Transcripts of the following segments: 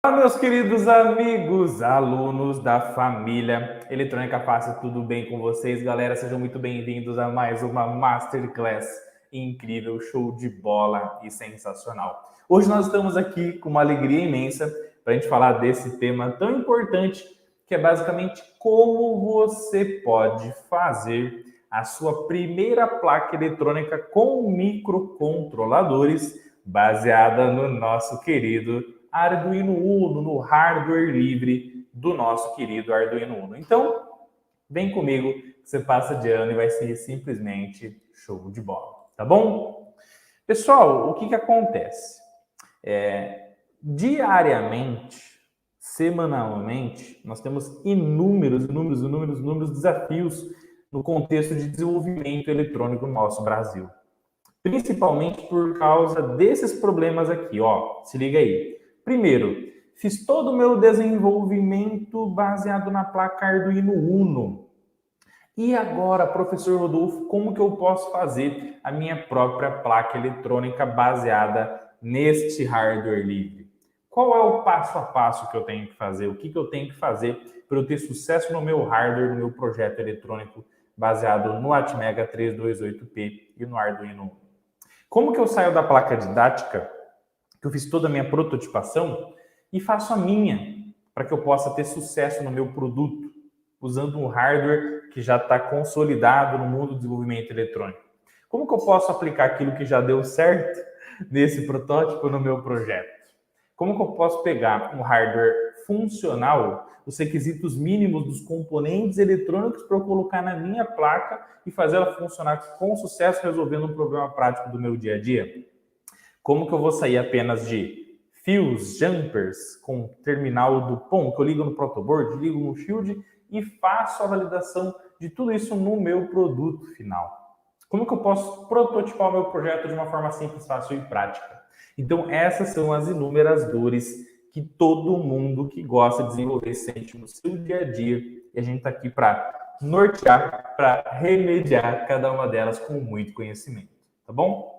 Olá, meus queridos amigos, alunos da família Eletrônica Fácil, tudo bem com vocês, galera? Sejam muito bem-vindos a mais uma Masterclass incrível, show de bola e sensacional. Hoje nós estamos aqui com uma alegria imensa para a gente falar desse tema tão importante, que é basicamente como você pode fazer a sua primeira placa eletrônica com microcontroladores baseada no nosso querido Arduino Uno, no hardware livre do nosso querido Arduino Uno. Então, vem comigo, você passa de ano e vai ser simplesmente show de bola, tá bom? Pessoal, o que acontece? Diariamente, semanalmente, nós temos inúmeros desafios no contexto de desenvolvimento eletrônico no nosso Brasil. Principalmente por causa desses problemas aqui, ó. Se liga aí. Primeiro, fiz todo o meu desenvolvimento baseado na placa Arduino Uno. E agora, professor Rodolfo, como que eu posso fazer a minha própria placa eletrônica baseada neste hardware livre? Qual é o passo a passo que eu tenho que fazer? O que eu tenho que fazer para eu ter sucesso no meu hardware, no meu projeto eletrônico baseado no Atmega 328P e no Arduino Uno? Como que eu saio da placa didática, que eu fiz toda a minha prototipação, e faço a minha, para que eu possa ter sucesso no meu produto, usando um hardware que já está consolidado no mundo do desenvolvimento eletrônico? Como que eu posso aplicar aquilo que já deu certo nesse protótipo no meu projeto? Como que eu posso pegar um hardware funcional, os requisitos mínimos dos componentes eletrônicos para eu colocar na minha placa e fazer ela funcionar com sucesso, resolvendo um problema prático do meu dia a dia? Como que eu vou sair apenas de fios, jumpers, com terminal do POM, que eu ligo no protoboard, ligo no shield e faço a validação de tudo isso no meu produto final? Como que eu posso prototipar o meu projeto de uma forma simples, fácil e prática? Então, essas são as inúmeras dores que todo mundo que gosta de desenvolver sente no seu dia a dia. E a gente está aqui para nortear, para remediar cada uma delas com muito conhecimento, tá bom?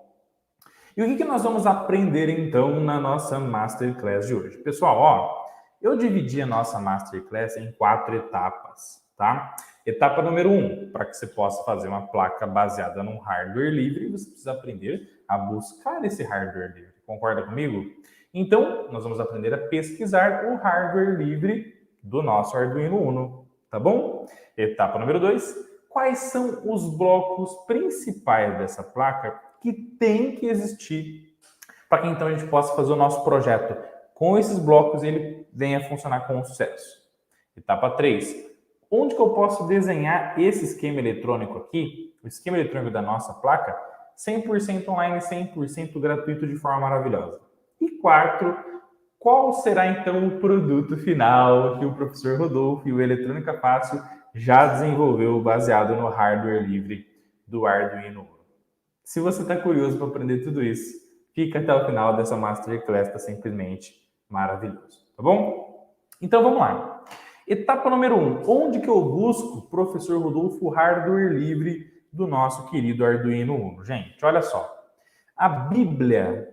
E o que nós vamos aprender, então, na nossa Masterclass de hoje? Pessoal, ó, eu dividi a nossa Masterclass em 4 etapas, tá? Etapa número 1, para que você possa fazer uma placa baseada num hardware livre, você precisa aprender a buscar esse hardware livre. Concorda comigo? Então, nós vamos aprender a pesquisar o hardware livre do nosso Arduino Uno, tá bom? Etapa número 2, quais são os blocos principais dessa placa que tem que existir para que então a gente possa fazer o nosso projeto com esses blocos e ele venha a funcionar com sucesso. Etapa 3, onde que eu posso desenhar esse esquema eletrônico aqui, o esquema eletrônico da nossa placa, 100% online, 100% gratuito de forma maravilhosa. E 4, qual será então o produto final que o professor Rodolfo e o Eletrônica Fácil já desenvolveu baseado no hardware livre do Arduino Uno? Se você está curioso para aprender tudo isso, fica até o final dessa Masterclass, está simplesmente maravilhoso, tá bom? Então vamos lá. Etapa número 1, onde que eu busco, professor Rodolfo, o hardware livre do nosso querido Arduino Uno? Gente, olha só. A Bíblia,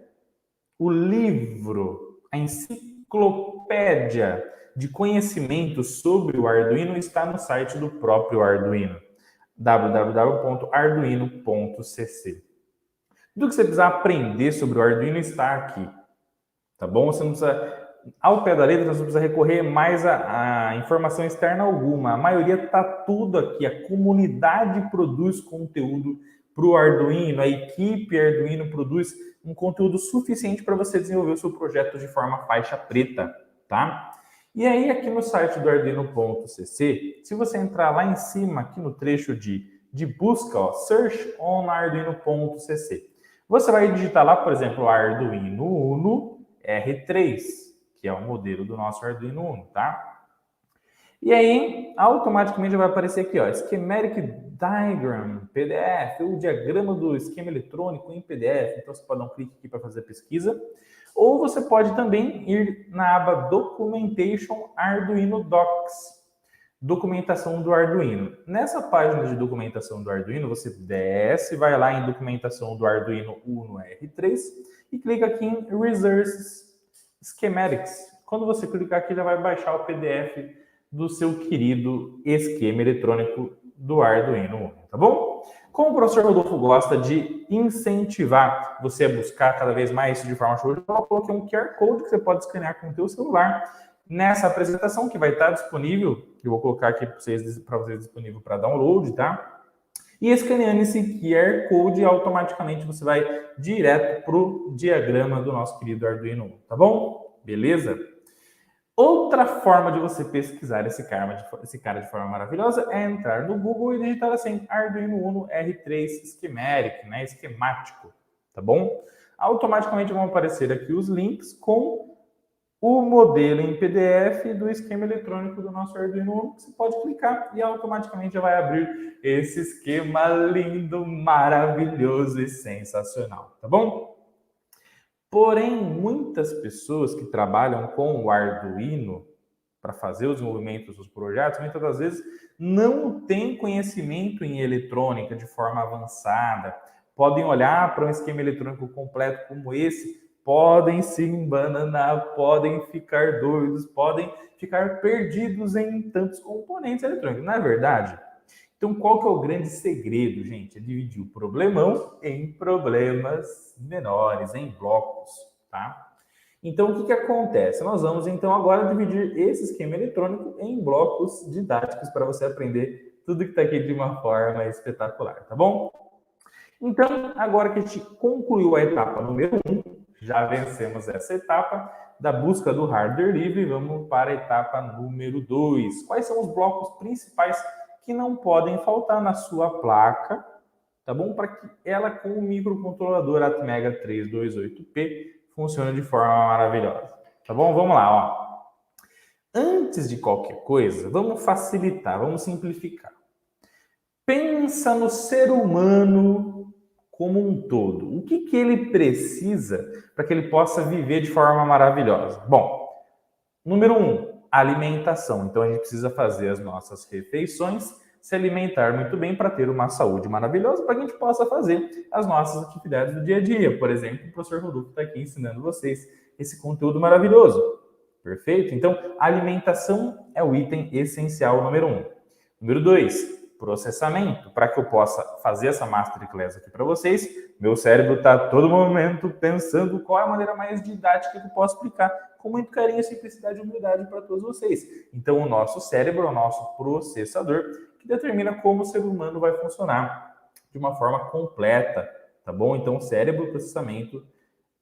o livro, a enciclopédia de conhecimento sobre o Arduino está no site do próprio Arduino, www.arduino.cc. Tudo que você precisar aprender sobre o Arduino está aqui, tá bom? Você não precisa, ao pé da letra, você não precisa recorrer mais a informação externa alguma. A maioria está tudo aqui. A comunidade produz conteúdo para o Arduino, a equipe Arduino produz um conteúdo suficiente para você desenvolver o seu projeto de forma faixa preta, tá? E aí, aqui no site do Arduino.cc, se você entrar lá em cima, aqui no trecho de busca, ó, Search on Arduino.cc, você vai digitar lá, por exemplo, Arduino Uno R3, que é o modelo do nosso Arduino Uno, tá? E aí, automaticamente vai aparecer aqui, ó, Schematic Diagram, PDF, o diagrama do esquema eletrônico em PDF. Então, você pode dar um clique aqui para fazer a pesquisa. Ou você pode também ir na aba Documentation Arduino Docs, documentação do Arduino. Nessa página de documentação do Arduino, você desce, vai lá em documentação do Arduino Uno R3 e clica aqui em Resources Schematics. Quando você clicar aqui, já vai baixar o PDF do seu querido esquema eletrônico do Arduino Uno, tá bom? Como o professor Rodolfo gosta de incentivar você a buscar cada vez mais isso de forma show de bola, eu coloquei um QR Code que você pode escanear com o seu celular nessa apresentação que vai estar disponível. Eu vou colocar aqui para vocês disponível para download, tá? E escaneando esse QR Code, automaticamente você vai direto para o diagrama do nosso querido Arduino Uno, tá bom? Beleza? Outra forma de você pesquisar esse cara de forma maravilhosa é entrar no Google e digitar assim, Arduino Uno R3 Schematic, né? Esquemático, tá bom? Automaticamente vão aparecer aqui os links com o modelo em PDF do esquema eletrônico do nosso Arduino Uno. Você pode clicar e automaticamente já vai abrir esse esquema lindo, maravilhoso e sensacional, tá bom? Porém, muitas pessoas que trabalham com o Arduino para fazer os movimentos dos projetos, muitas das vezes não têm conhecimento em eletrônica de forma avançada. Podem olhar para um esquema eletrônico completo como esse, podem se embananar, podem ficar doidos, podem ficar perdidos em tantos componentes eletrônicos. Não é verdade? Então, qual que é o grande segredo, gente? É dividir o problemão em problemas menores, em blocos, tá? Então, o que acontece? Nós vamos, então, agora dividir esse esquema eletrônico em blocos didáticos para você aprender tudo que está aqui de uma forma espetacular, tá bom? Então, agora que a gente concluiu a etapa número 1, já vencemos essa etapa da busca do hardware livre, vamos para a etapa número 2. Quais são os blocos principais que não podem faltar na sua placa, tá bom? Para que ela, com o microcontrolador Atmega 328P, funcione de forma maravilhosa, tá bom? Vamos lá, ó. Antes de qualquer coisa, vamos facilitar, vamos simplificar. Pensa no ser humano como um todo. O que ele precisa para que ele possa viver de forma maravilhosa? Bom, número 1, alimentação. Então, a gente precisa fazer as nossas refeições, se alimentar muito bem para ter uma saúde maravilhosa, para que a gente possa fazer as nossas atividades do dia a dia. Por exemplo, o professor Rodolfo está aqui ensinando vocês esse conteúdo maravilhoso. Perfeito? Então, alimentação é o item essencial número 1. Número 2, processamento. Para que eu possa fazer essa masterclass aqui para vocês, meu cérebro está a todo momento pensando qual é a maneira mais didática que eu posso explicar com muito carinho, simplicidade e humildade para todos vocês. Então, o nosso cérebro é o nosso processador que determina como o ser humano vai funcionar de uma forma completa, tá bom? Então, cérebro, processamento,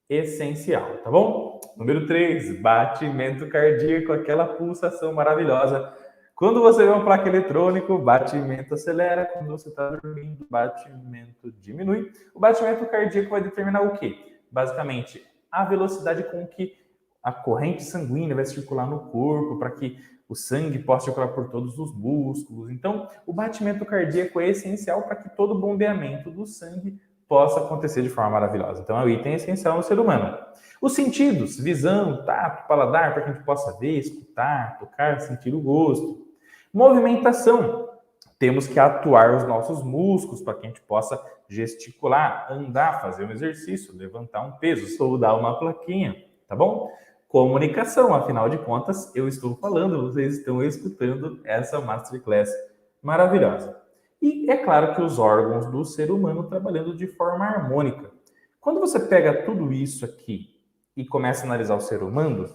essencial, tá bom? Número 3, batimento cardíaco, aquela pulsação maravilhosa. Quando você vê uma placa eletrônica, o batimento acelera. Quando você está dormindo, o batimento diminui. O batimento cardíaco vai determinar o quê? Basicamente, a velocidade com que a corrente sanguínea vai circular no corpo, para que o sangue possa circular por todos os músculos. Então, o batimento cardíaco é essencial para que todo o bombeamento do sangue possa acontecer de forma maravilhosa. Então, é um item essencial no ser humano. Os sentidos, visão, tato, paladar, para que a gente possa ver, escutar, tocar, sentir o gosto. Movimentação. Temos que atuar os nossos músculos para que a gente possa gesticular, andar, fazer um exercício, levantar um peso, soldar uma plaquinha, tá bom? Comunicação, afinal de contas, eu estou falando, vocês estão escutando essa masterclass maravilhosa. E é claro que os órgãos do ser humano trabalhando de forma harmônica. Quando você pega tudo isso aqui e começa a analisar o ser humano,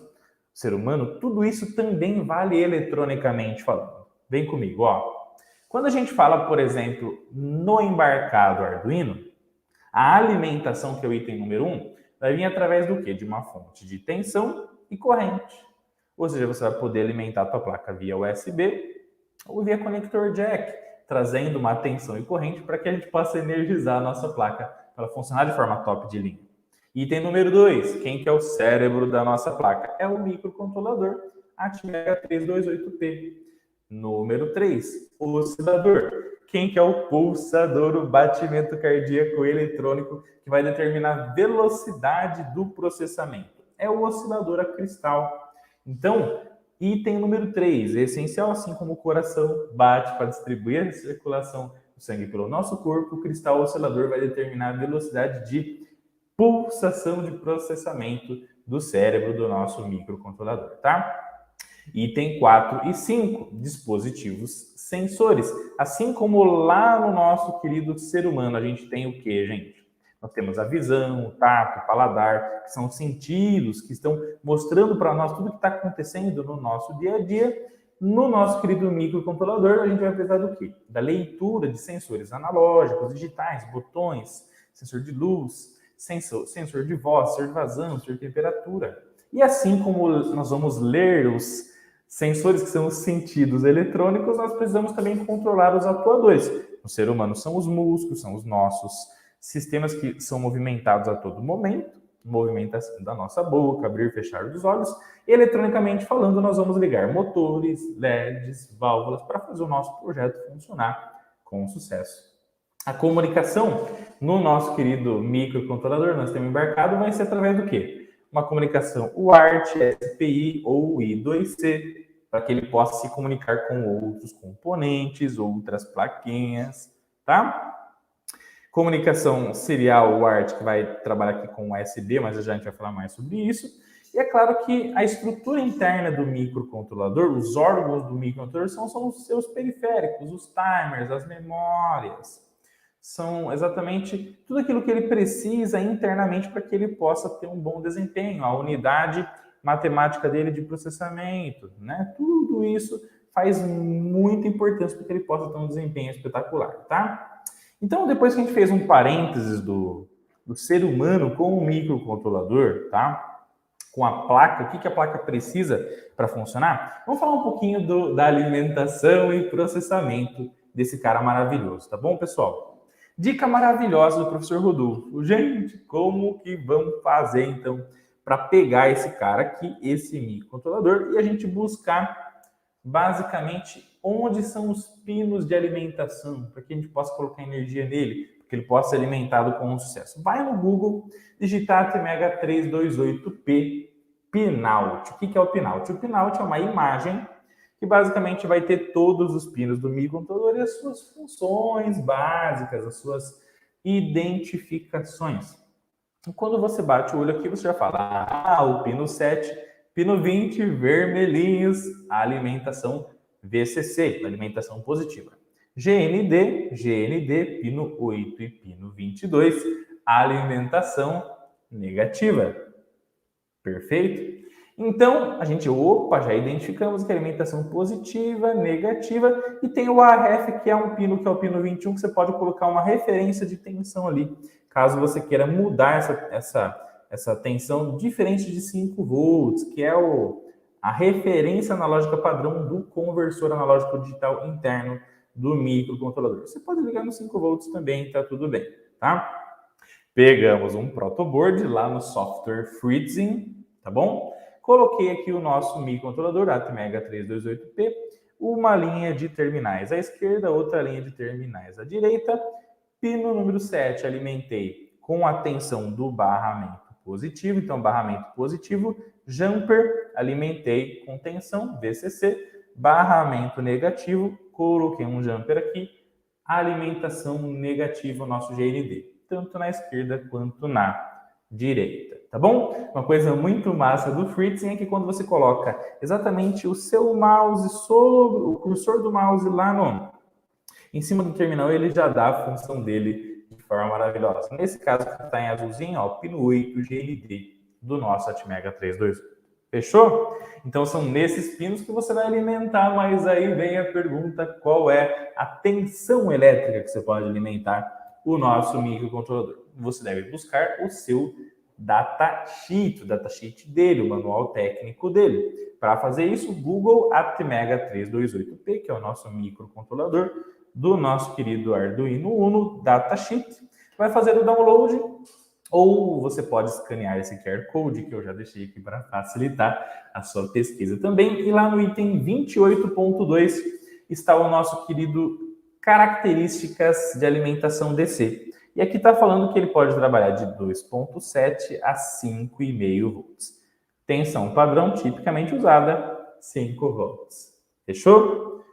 tudo isso também vale eletronicamente falando. Vem comigo, ó. Quando a gente fala, por exemplo, no embarcado Arduino, a alimentação, que é o item número 1, vai vir através do quê? De uma fonte de tensão e corrente. Ou seja, você vai poder alimentar a tua placa via USB ou via conector jack, trazendo uma tensão e corrente para que a gente possa energizar a nossa placa para ela funcionar de forma top de linha. Item número 2, quem que é o cérebro da nossa placa? É o microcontrolador Atmega 328P. Número 3, o oscilador. Quem que é o pulsador, o batimento cardíaco eletrônico que vai determinar a velocidade do processamento? É o oscilador a cristal. Então, item número 3, essencial, assim como o coração bate para distribuir a circulação do sangue pelo nosso corpo, o cristal oscilador vai determinar a velocidade de pulsação de processamento do cérebro do nosso microcontrolador, tá? Item 4 e 5, dispositivos sensores. Assim como lá no nosso querido ser humano, a gente tem o que, gente? Nós temos a visão, o tato, o paladar, que são sentidos que estão mostrando para nós tudo que está acontecendo no nosso dia a dia. No nosso querido microcontrolador, a gente vai precisar do quê? Da leitura de sensores analógicos, digitais, botões, sensor de luz, sensor de voz, sensor de vazão, sensor de temperatura. E assim como nós vamos ler os sensores, que são os sentidos eletrônicos, nós precisamos também controlar os atuadores. No ser humano são os músculos, são os nossos sistemas que são movimentados a todo momento, movimentação da nossa boca, abrir e fechar dos olhos. E, eletronicamente falando, nós vamos ligar motores, LEDs, válvulas, para fazer o nosso projeto funcionar com sucesso. A comunicação no nosso querido microcontrolador, nós temos embarcado, vai ser através do quê? Uma comunicação UART, SPI ou I2C, para que ele possa se comunicar com outros componentes, outras plaquinhas, tá? Comunicação serial UART, que vai trabalhar aqui com USB, mas já a gente vai falar mais sobre isso. E é claro que a estrutura interna do microcontrolador, os órgãos do microcontrolador são os seus periféricos, os timers, as memórias. São exatamente tudo aquilo que ele precisa internamente para que ele possa ter um bom desempenho, a unidade matemática dele de processamento, né? Tudo isso faz muita importância para que ele possa ter um desempenho espetacular, tá? Então, depois que a gente fez um parênteses do ser humano com o microcontrolador, tá? Com a placa, o que a placa precisa para funcionar? Vamos falar um pouquinho da alimentação e processamento desse cara maravilhoso, tá bom, pessoal? Dica maravilhosa do professor Rodolfo. Gente, como que vamos fazer, então, para pegar esse cara aqui, esse microcontrolador, e a gente buscar, basicamente, onde são os pinos de alimentação, para que a gente possa colocar energia nele, para que ele possa ser alimentado com sucesso. Vai no Google, digitar Atmega 328P Pinout. O que é o Pinout? O Pinout é uma imagem que basicamente vai ter todos os pinos do microcontrolador e as suas funções básicas, as suas identificações. E quando você bate o olho aqui, você já fala, o pino 7, pino 20, vermelhinhos, alimentação VCC, alimentação positiva. GND, pino 8 e pino 22, alimentação negativa. Perfeito? Então, a gente, já identificamos que a alimentação positiva, negativa, e tem o ARF, que é o pino 21, que você pode colocar uma referência de tensão ali, caso você queira mudar essa tensão diferente de 5 volts, que é a referência analógica padrão do conversor analógico digital interno do microcontrolador. Você pode ligar no 5 volts também, tá tudo bem, tá? Pegamos um protoboard lá no software Fritzing, tá bom? Coloquei aqui o nosso microcontrolador Atmega 328P, uma linha de terminais à esquerda, outra linha de terminais à direita. Pino número 7, alimentei com a tensão do barramento positivo, então barramento positivo. Jumper, alimentei com tensão, VCC. Barramento negativo, coloquei um jumper aqui. Alimentação negativa, o nosso GND, tanto na esquerda quanto na direita, tá bom? Uma coisa muito massa do Fritzing é que quando você coloca exatamente o seu mouse sobre o cursor do mouse lá em cima do terminal, ele já dá a função dele de forma maravilhosa. Nesse caso, que está em azulzinho, ó, pino 8 GND do nosso Atmega 328. Fechou? Então são nesses pinos que você vai alimentar, mas aí vem a pergunta, qual é a tensão elétrica que você pode alimentar o nosso microcontrolador? Você deve buscar o seu datasheet, o datasheet dele, o manual técnico dele. Para fazer isso, Google Atmega 328P, que é o nosso microcontrolador do nosso querido Arduino Uno datasheet. Vai fazer o download, ou você pode escanear esse QR Code, que eu já deixei aqui para facilitar a sua pesquisa também. E lá no item 28.2 está o nosso querido características de alimentação DC. E aqui está falando que ele pode trabalhar de 2.7 a 5,5 volts. Tensão padrão tipicamente usada, 5 volts. Fechou?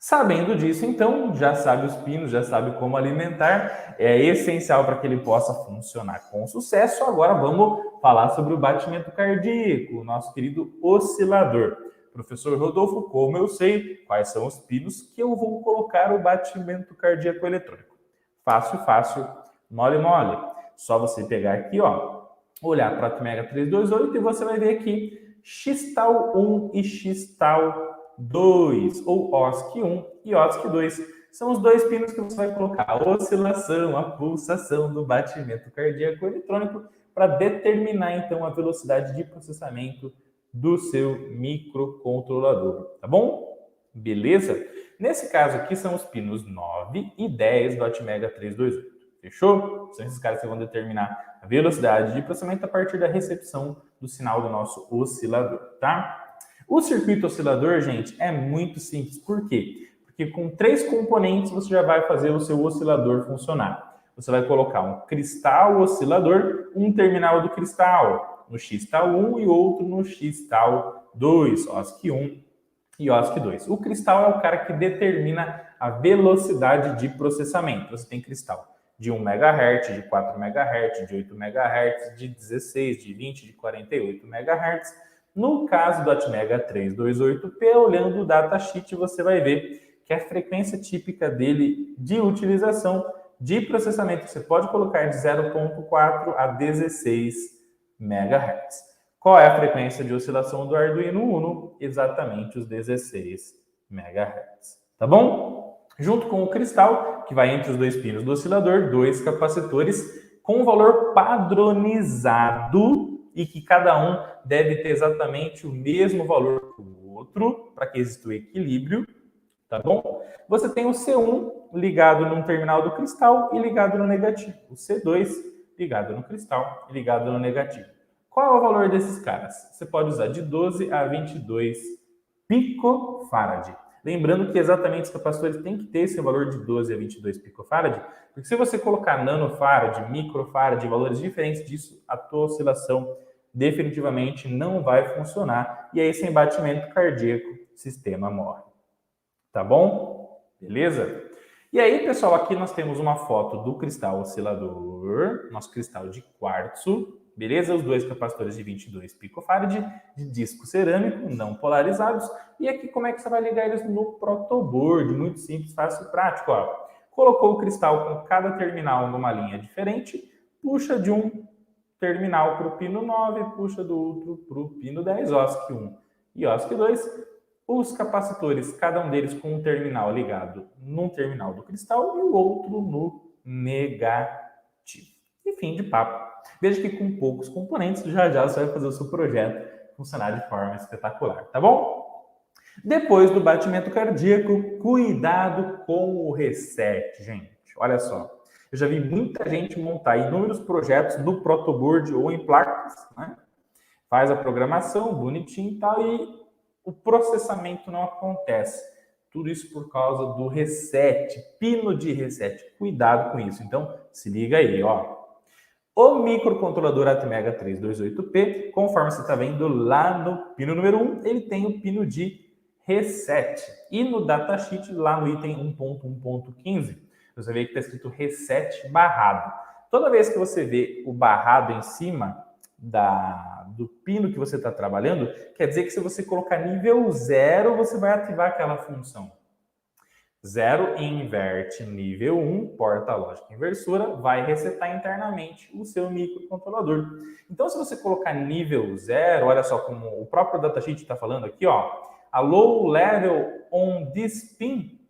Sabendo disso, então, já sabe os pinos, já sabe como alimentar, é essencial para que ele possa funcionar com sucesso. Agora vamos falar sobre o batimento cardíaco, o nosso querido oscilador. Professor Rodolfo, como eu sei quais são os pinos que eu vou colocar o batimento cardíaco eletrônico? Fácil, fácil, mole, mole. Só você pegar aqui, ó, olhar para a Atmega 328 e você vai ver aqui X-Tal 1 e X-Tal 2, ou OSC1 e OSC2. São os dois pinos que você vai colocar a oscilação, a pulsação do batimento cardíaco eletrônico para determinar, então, a velocidade de processamento do seu microcontrolador, tá bom? Beleza? Nesse caso aqui são os pinos 9 e 10 do Atmega 328. Fechou? São esses caras que vão determinar a velocidade de processamento a partir da recepção do sinal do nosso oscilador, tá? O circuito oscilador, gente, é muito simples. Por quê? Porque com 3 componentes você já vai fazer o seu oscilador funcionar. Você vai colocar um cristal oscilador, um terminal do cristal no X-Tal 1 e outro no X-Tal 2, OSC1 e OSC2. O cristal é o cara que determina a velocidade de processamento. Você tem cristal de 1 MHz, de 4 MHz, de 8 MHz, de 16, de 20, de 48 MHz. No caso do Atmega 328P, olhando o datasheet, você vai ver que a frequência típica dele de utilização de processamento você pode colocar de 0.4 a 16 MHz. Qual é a frequência de oscilação do Arduino Uno? Exatamente os 16 MHz. Tá bom? Junto com o cristal, que vai entre os dois pinos do oscilador, 2 capacitores com valor padronizado e que cada um deve ter exatamente o mesmo valor que o outro, para que exista o equilíbrio, tá bom? Você tem o C1 ligado num terminal do cristal e ligado no negativo. O C2 ligado no cristal e ligado no negativo. Qual é o valor desses caras? Você pode usar de 12 a 22 picofarad. Lembrando que exatamente os capacitores têm que ter esse valor de 12 a 22 picofarad, porque se você colocar nanofarad, microfarad, valores diferentes disso, a tua oscilação definitivamente não vai funcionar. E aí, sem batimento cardíaco, o sistema morre. Tá bom? Beleza? E aí, pessoal, aqui nós temos uma foto do cristal oscilador, nosso cristal de quartzo, beleza? Os dois capacitores de 22 picofarad, de disco cerâmico, não polarizados. E aqui, como é que você vai ligar eles no protoboard? Muito simples, fácil e prático, ó. Colocou o cristal com cada terminal numa linha diferente, puxa de um terminal para o pino 9, puxa do outro para o pino 10, OSC1 e OSC2. Os capacitores, cada um deles com um terminal ligado num terminal do cristal e o outro no negativo. E fim de papo. Veja que com poucos componentes, já já você vai fazer o seu projeto funcionar de forma espetacular, tá bom? Depois do batimento cardíaco, cuidado com o reset, gente. Olha só. Eu já vi muita gente montar inúmeros projetos no protoboard ou em placas, né? Faz a programação bonitinho e tal, e o processamento não acontece. Tudo isso por causa do reset, pino de reset. Cuidado com isso. Então, se liga aí, ó. O microcontrolador Atmega 328P, conforme você está vendo lá no pino número 1, ele tem o pino de reset. E no datasheet, lá no item 1.1.15, você vê que está escrito reset barrado. Toda vez que você vê o barrado em cima do pino que você está trabalhando, quer dizer que se você colocar nível 0, você vai ativar aquela função. 0 inverte nível 1, porta lógica inversora, vai resetar internamente o seu microcontrolador. Então, se você colocar nível 0, olha só como o próprio datasheet está falando aqui, ó, a low level on this pin,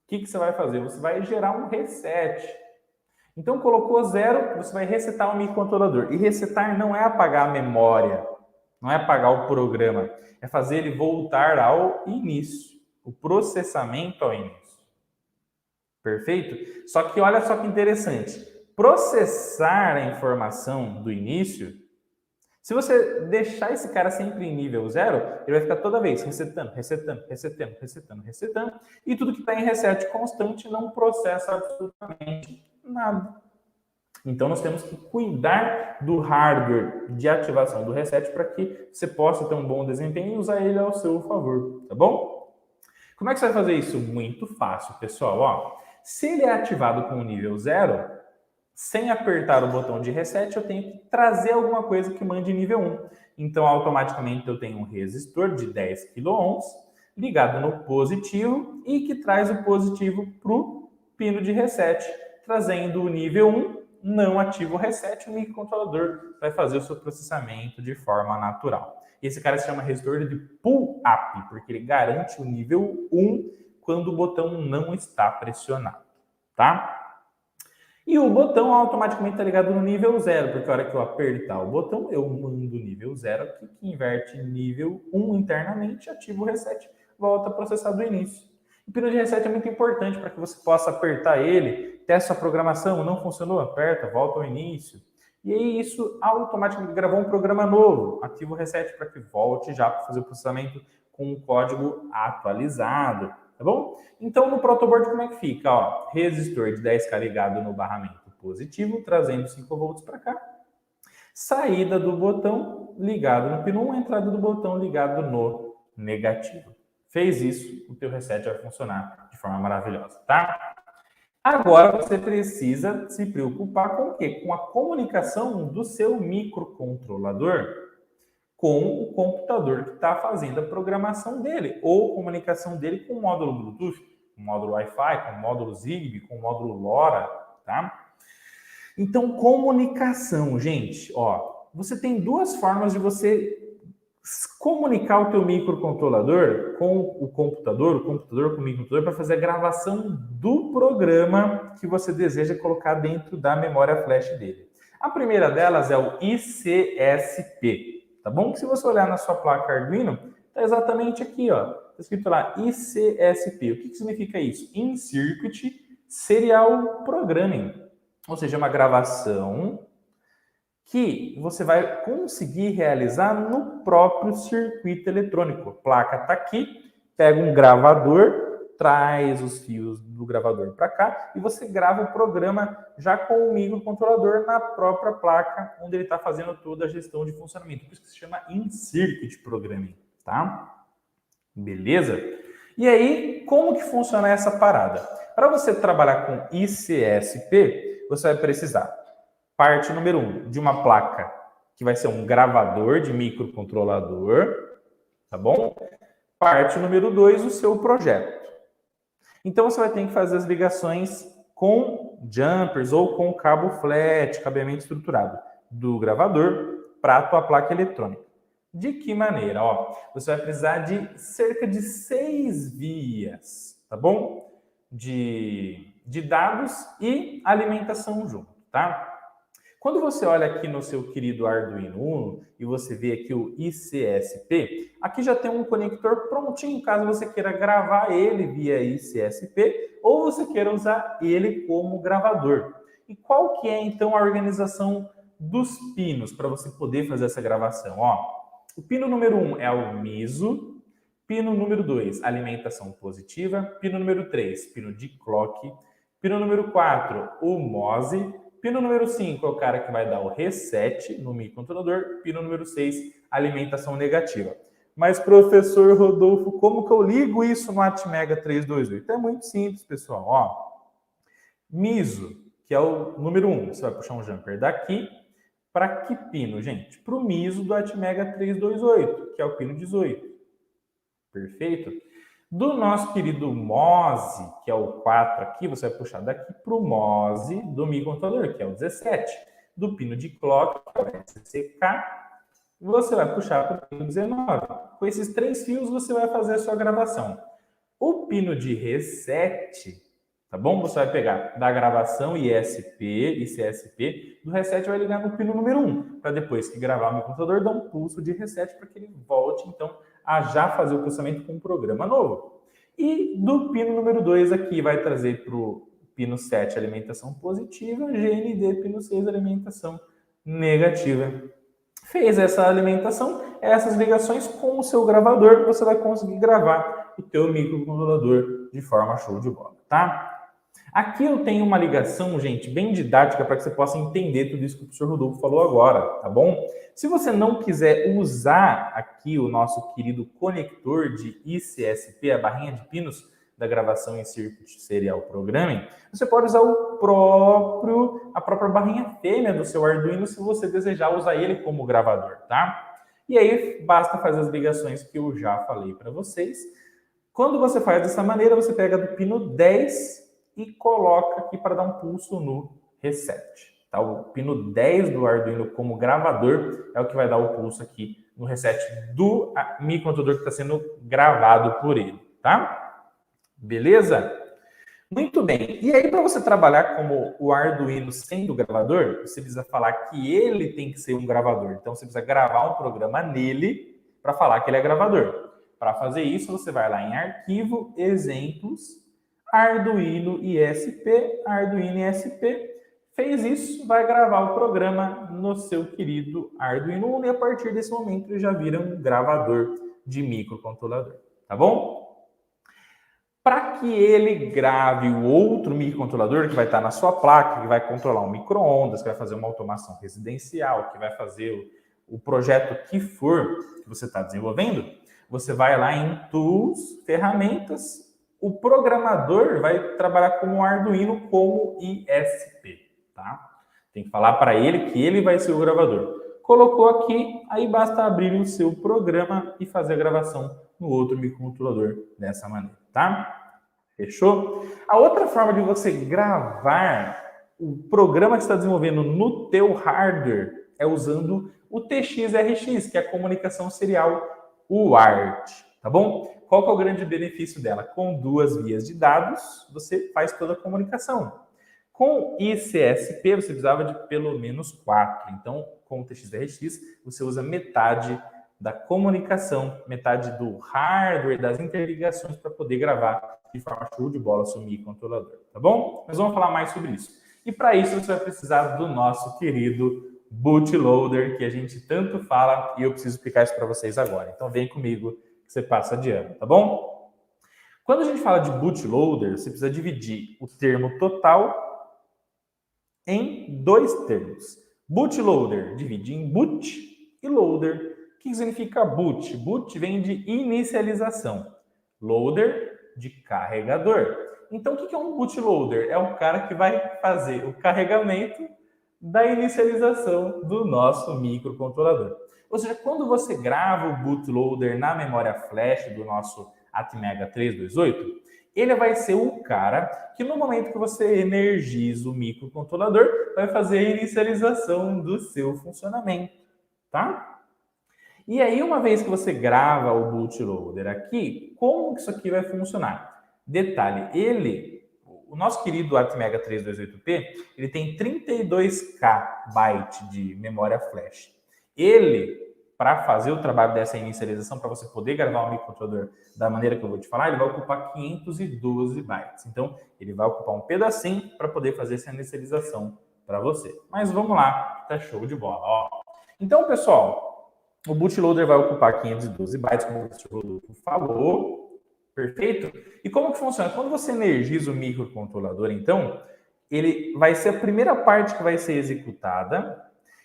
o que você vai fazer? Você vai gerar um reset. Então, colocou 0, você vai resetar o microcontrolador. E resetar não é apagar a memória, não é apagar o programa, é fazer ele voltar ao início, o processamento ao início. Perfeito? Só que olha só que interessante. Processar a informação do início, se você deixar esse cara sempre em nível 0, ele vai ficar toda vez resetando, resetando, resetando, resetando, resetando, e tudo que está em reset constante não processa absolutamente nada. Então, nós temos que cuidar do hardware de ativação do reset para que você possa ter um bom desempenho e usar ele ao seu favor, tá bom? Como é que você vai fazer isso? Muito fácil, pessoal. Ó, se ele é ativado com o nível 0, sem apertar o botão de reset, eu tenho que trazer alguma coisa que mande nível 1. Então, automaticamente, eu tenho um resistor de 10 kΩ ligado no positivo e que traz o positivo para o pino de reset, trazendo o nível 1, não ativa o reset, o microcontrolador vai fazer o seu processamento de forma natural. Esse cara se chama resistor de pull-up, porque ele garante o nível 1 quando o botão não está pressionado, tá? E o botão automaticamente está ligado no nível 0, porque a hora que eu apertar o botão, eu mando nível 0 aqui, que inverte nível 1 internamente, ativa o reset, volta a processar do início. O pino de reset é muito importante para que você possa apertar ele, testa a programação, não funcionou, aperta, volta ao início. E aí isso automaticamente gravou um programa novo, ativa o reset para que volte já para fazer o processamento com o código atualizado. Tá bom? Então, no protoboard, como é que fica? Ó, resistor de 10K ligado no barramento positivo, trazendo 5 volts para cá. Saída do botão ligado no pino 1, entrada do botão ligado no negativo. Fez isso, o teu reset vai funcionar de forma maravilhosa, tá? Agora, você precisa se preocupar com o quê? Com a comunicação do seu microcontrolador com o computador que está fazendo a programação dele, ou comunicação dele com o módulo Bluetooth, com o módulo Wi-Fi, com o módulo Zigbee, com o módulo LoRa, tá? Então, comunicação, gente, ó, você tem duas formas de você comunicar o teu microcontrolador com o computador com o microcontrolador para fazer a gravação do programa que você deseja colocar dentro da memória flash dele. A primeira delas é o ICSP. Tá bom? Se você olhar na sua placa Arduino, tá exatamente aqui, ó. Tá escrito lá ICSP. O que significa isso? In-Circuit Serial Programming. Ou seja, uma gravação que você vai conseguir realizar no próprio circuito eletrônico. A placa tá aqui, pega um gravador, traz os fios do gravador para cá e você grava o programa já com o microcontrolador na própria placa, onde ele está fazendo toda a gestão de funcionamento. Por isso que se chama In-Circuit Programming, tá? Beleza? E aí, como que funciona essa parada? Para você trabalhar com ICSP, você vai precisar, parte número 1, de uma placa que vai ser um gravador de microcontrolador, tá bom? Parte número 2, o seu projeto. Então, você vai ter que fazer as ligações com jumpers ou com cabo flat, cabeamento estruturado, do gravador para a tua placa eletrônica. De que maneira? Ó, você vai precisar de cerca de 6 vias, tá bom? De dados e alimentação junto, tá? Quando você olha aqui no seu querido Arduino Uno e você vê aqui o ICSP, aqui já tem um conector prontinho, caso você queira gravar ele via ICSP ou você queira usar ele como gravador. E qual que é, então, a organização dos pinos para você poder fazer essa gravação? Ó, o pino número 1 é o MISO, pino número 2, alimentação positiva, pino número 3, pino de clock, pino número 4, o MOSI, pino número 5 é o cara que vai dar o reset no microcontrolador. Pino número 6, alimentação negativa. Mas, professor Rodolfo, como que eu ligo isso no Atmega 328? É muito simples, pessoal. Ó, MISO, que é o número 1. Você vai puxar um jumper daqui. Para que pino, gente? Para o MISO do Atmega 328, que é o pino 18. Perfeito? Do nosso querido MOSI, que é o 4 aqui, você vai puxar daqui para o MOSI do microcontrolador, que é o 17. Do pino de clock, que é o SCK, você vai puxar para o pino 19. Com esses 3 fios, você vai fazer a sua gravação. O pino de reset, tá bom? Você vai pegar da gravação ICSP, do reset vai ligar no pino número 1, para depois que gravar o microcontrolador, dar um pulso de reset para que ele volte, então, a já fazer o processamento com um programa novo. E do pino número 2 aqui vai trazer para o pino 7 alimentação positiva, GND pino 6 alimentação negativa. Fez essa alimentação, essas ligações com o seu gravador, você vai conseguir gravar o teu microcontrolador de forma show de bola, tá? Aqui eu tenho uma ligação, gente, bem didática para que você possa entender tudo isso que o professor Rodolfo falou agora, tá bom? Se você não quiser usar aqui o nosso querido conector de ICSP, a barrinha de pinos da gravação em Circuit Serial Programming, você pode usar a própria barrinha fêmea do seu Arduino se você desejar usar ele como gravador, tá? E aí basta fazer as ligações que eu já falei para vocês. Quando você faz dessa maneira, você pega do pino 10 e coloca aqui para dar um pulso no reset. Tá? O pino 10 do Arduino como gravador é o que vai dar o pulso aqui no reset do microcontrolador que está sendo gravado por ele, tá? Beleza? Muito bem. E aí, para você trabalhar como o Arduino sendo gravador, você precisa falar que ele tem que ser um gravador. Então, você precisa gravar um programa nele para falar que ele é gravador. Para fazer isso, você vai lá em Arquivo, Exemplos, Arduino ISP, Arduino ISP. Fez isso, vai gravar o programa no seu querido Arduino Uno e a partir desse momento ele já vira um gravador de microcontrolador, tá bom? Para que ele grave o outro microcontrolador que vai estar na sua placa, que vai controlar um micro-ondas, que vai fazer uma automação residencial, que vai fazer o projeto que for que você está desenvolvendo, você vai lá em Tools, Ferramentas, o programador vai trabalhar com o Arduino como ISP, tá? Tem que falar para ele que ele vai ser o gravador. Colocou aqui, aí basta abrir o seu programa e fazer a gravação no outro microcontrolador dessa maneira, tá? Fechou? A outra forma de você gravar o programa que você está desenvolvendo no teu hardware é usando o TX-RX, que é a comunicação serial UART, tá bom? Qual que é o grande benefício dela? Com 2 vias de dados, você faz toda a comunicação. Com ICSP, você precisava de pelo menos 4. Então, com o TX-RX, você usa metade da comunicação, metade do hardware, das interligações para poder gravar de forma show de bola seu microcontrolador, tá bom? Mas vamos falar mais sobre isso. E para isso, você vai precisar do nosso querido bootloader, que a gente tanto fala, e eu preciso explicar isso para vocês agora. Então, vem comigo que você passa adiante, tá bom? Quando a gente fala de bootloader, você precisa dividir o termo total em 2 termos. Bootloader divide em boot e loader. O que significa boot? Boot vem de inicialização. Loader, de carregador. Então, o que é um bootloader? É o cara que vai fazer o carregamento da inicialização do nosso microcontrolador. Ou seja, quando você grava o bootloader na memória flash do nosso Atmega 328, ele vai ser o cara que no momento que você energiza o microcontrolador, vai fazer a inicialização do seu funcionamento, tá? E aí, uma vez que você grava o bootloader aqui, como que isso aqui vai funcionar? Detalhe, o nosso querido Atmega 328P, ele tem 32K bytes de memória flash. Ele, para fazer o trabalho dessa inicialização, para você poder gravar um microcontrolador da maneira que eu vou te falar, ele vai ocupar 512 bytes. Então, ele vai ocupar um pedacinho para poder fazer essa inicialização para você. Mas vamos lá, tá show de bola. Ó. Então, pessoal, o bootloader vai ocupar 512 bytes, como o professor Rodolfo falou. Perfeito? E como que funciona? Quando você energiza o microcontrolador, então, ele vai ser a primeira parte que vai ser executada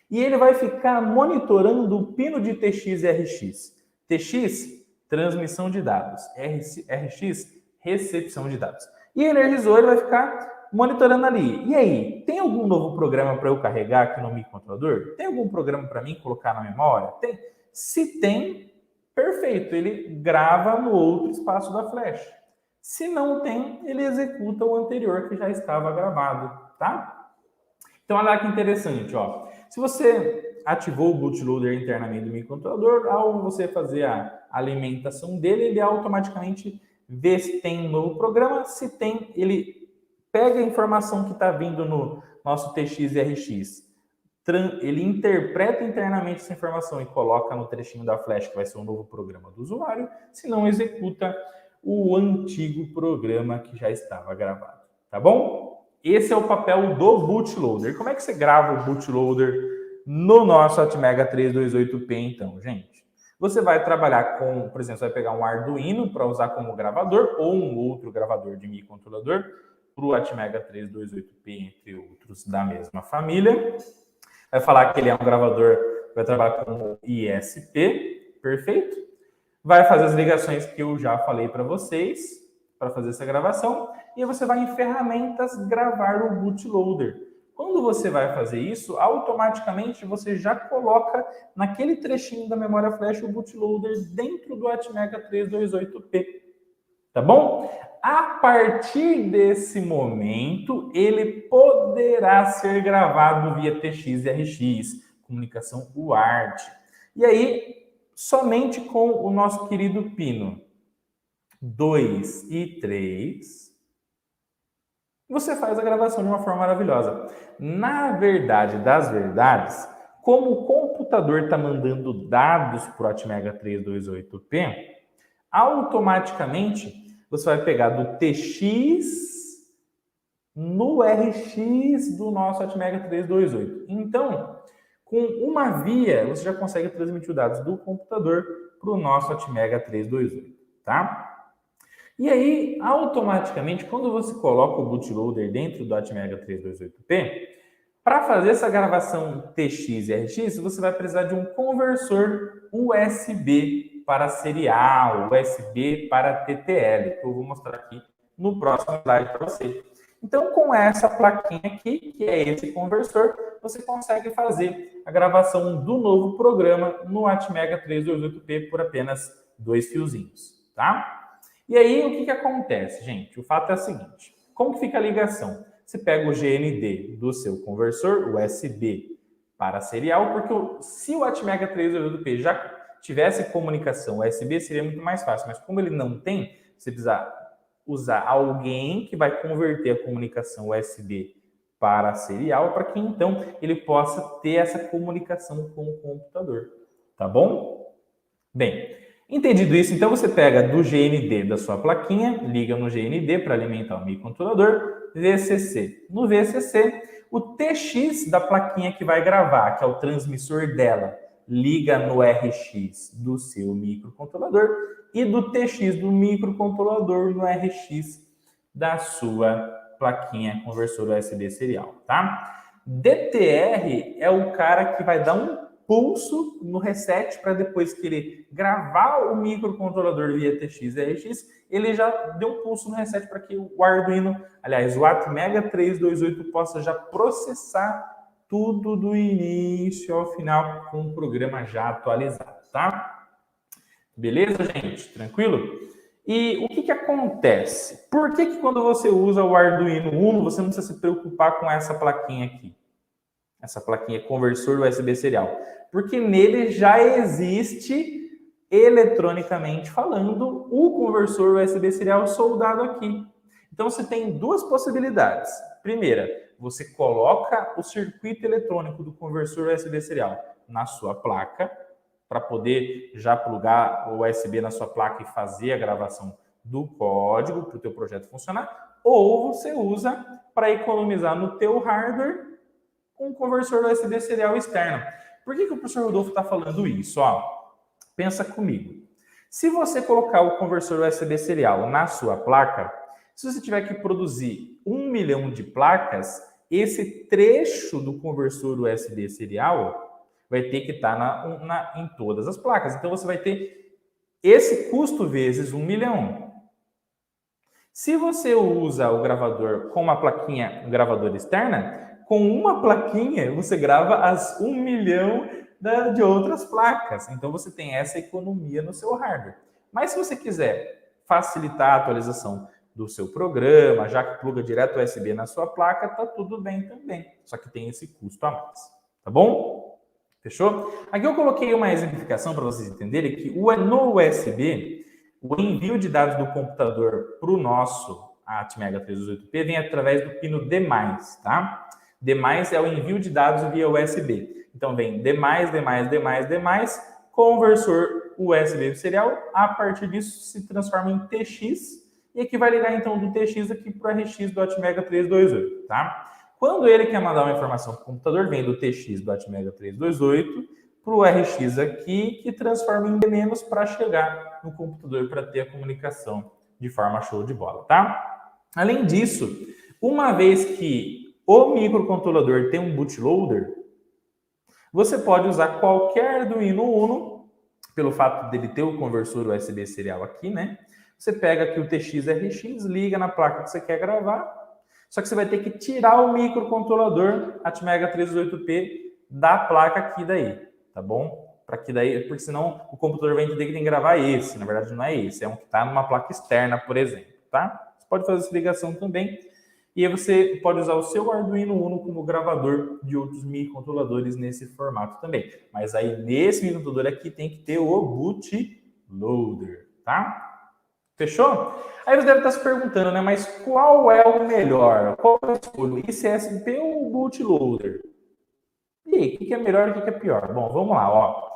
e ele vai ficar monitorando o pino de TX e RX. TX, transmissão de dados. RX, recepção de dados. E energizou, ele vai ficar monitorando ali. E aí, tem algum novo programa para eu carregar aqui no microcontrolador? Tem algum programa para mim colocar na memória? Tem. Se tem, perfeito, ele grava no outro espaço da flash. Se não tem, ele executa o anterior que já estava gravado, tá? Então, olha que interessante, ó. Se você ativou o bootloader internamente do microcontrolador, ao você fazer a alimentação dele, ele automaticamente vê se tem um novo programa. Se tem, ele pega a informação que está vindo no nosso TX e RX, ele interpreta internamente essa informação e coloca no trechinho da flash que vai ser um novo programa do usuário, se não executa o antigo programa que já estava gravado, tá bom? Esse é o papel do bootloader. Como é que você grava o bootloader no nosso Atmega 328P, então, gente? Você vai trabalhar com, por exemplo, você vai pegar um Arduino para usar como gravador ou um outro gravador de microcontrolador. para o Atmega 328P, entre outros da mesma família. Vai falar que ele é um gravador que vai trabalhar com ISP, perfeito. Vai fazer as ligações que eu já falei para vocês, para fazer essa gravação. E aí você vai em ferramentas gravar o bootloader. Quando você vai fazer isso, automaticamente você já coloca naquele trechinho da memória flash o bootloader dentro do Atmega 328P. Tá bom? A partir desse momento, ele poderá ser gravado via TX e RX, comunicação UART. E aí, somente com o nosso querido pino 2 e 3, você faz a gravação de uma forma maravilhosa. Na verdade das verdades, como o computador está mandando dados para o Atmega 328P, automaticamente você vai pegar do TX no RX do nosso Atmega 328. Então, com uma via, você já consegue transmitir os dados do computador para o nosso Atmega 328, tá? E aí, automaticamente, quando você coloca o bootloader dentro do Atmega 328P, para fazer essa gravação TX e RX, você vai precisar de um conversor USB para serial, USB para TTL, que eu vou mostrar aqui no próximo slide para você. Então, com essa plaquinha aqui, que é esse conversor, você consegue fazer a gravação do novo programa no Atmega 328P por apenas 2 fiozinhos, tá? E aí, o que acontece, gente? O fato é o seguinte, como que fica a ligação? Você pega o GND do seu conversor USB para serial, porque se o Atmega 328P já tivesse comunicação USB, seria muito mais fácil, mas como ele não tem, você precisa usar alguém que vai converter a comunicação USB para serial, para que então ele possa ter essa comunicação com o computador, tá bom? Bem, entendido isso, então você pega do GND da sua plaquinha, liga no GND para alimentar o microcontrolador, VCC. No VCC, o TX da plaquinha que vai gravar, que é o transmissor dela, liga no RX do seu microcontrolador e do TX do microcontrolador no RX da sua plaquinha conversor USB serial, tá? DTR é o cara que vai dar um pulso no reset para depois que ele gravar o microcontrolador via TX e RX, ele já deu um pulso no reset para que o Arduino, aliás, o Atmega 328 possa já processar tudo do início ao final com o programa já atualizado, tá? Beleza, gente? Tranquilo? E o que acontece? Por que quando você usa o Arduino Uno, você não precisa se preocupar com essa plaquinha aqui? Essa plaquinha conversor USB serial. Porque nele já existe, eletronicamente falando, o conversor USB serial soldado aqui. Então, você tem duas possibilidades. Primeira, você coloca o circuito eletrônico do conversor USB serial na sua placa, para poder já plugar o USB na sua placa e fazer a gravação do código para o teu projeto funcionar, ou você usa para economizar no teu hardware um conversor USB serial externo. Por que o professor Rodolfo está falando isso? Ó, pensa comigo. Se você colocar o conversor USB serial na sua placa, se você tiver que produzir 1 milhão de placas, esse trecho do conversor USB serial vai ter que estar em todas as placas. Então, você vai ter esse custo vezes 1 milhão. Se você usa o gravador com uma plaquinha gravadora externa, com uma plaquinha você grava as 1 milhão de outras placas. Então, você tem essa economia no seu hardware. Mas se você quiser facilitar a atualização do seu programa, já que pluga direto o USB na sua placa, tá tudo bem também. Só que tem esse custo a mais. Tá bom? Fechou? Aqui eu coloquei uma exemplificação para vocês entenderem que no USB, o envio de dados do computador para o nosso Atmega 328P vem através do pino D+, tá? D+, é o envio de dados via USB. Então, vem D+, conversor USB serial. A partir disso, se transforma em TX. E aqui vai ligar, então, do TX aqui para o RX do Atmega 328, tá? Quando ele quer mandar uma informação para o computador, vem do TX do Atmega 328 para o RX aqui, que transforma em D- para chegar no computador para ter a comunicação de forma show de bola, tá? Além disso, Uma vez que o microcontrolador tem um bootloader, você pode usar qualquer Arduino Uno, pelo fato dele ter o conversor USB serial aqui, né? Você pega aqui o TX-RX, liga na placa que você quer gravar, só que você vai ter que tirar o microcontrolador Atmega 328P da placa aqui daí, tá bom? Para que daí, porque senão o computador vai entender que tem que gravar esse, na verdade não é esse, é um que está numa placa externa, por exemplo, tá? Você pode fazer essa ligação também. E aí você pode usar o seu Arduino Uno como gravador de outros microcontroladores nesse formato também. Mas aí nesse microcontrolador aqui tem que ter o bootloader, tá? Fechou? Aí você deve estar se perguntando, né? Mas qual é o melhor? Qual eu escolho? ICSP ou o bootloader? E aí, o que é melhor e o que é pior? Bom, vamos lá, ó.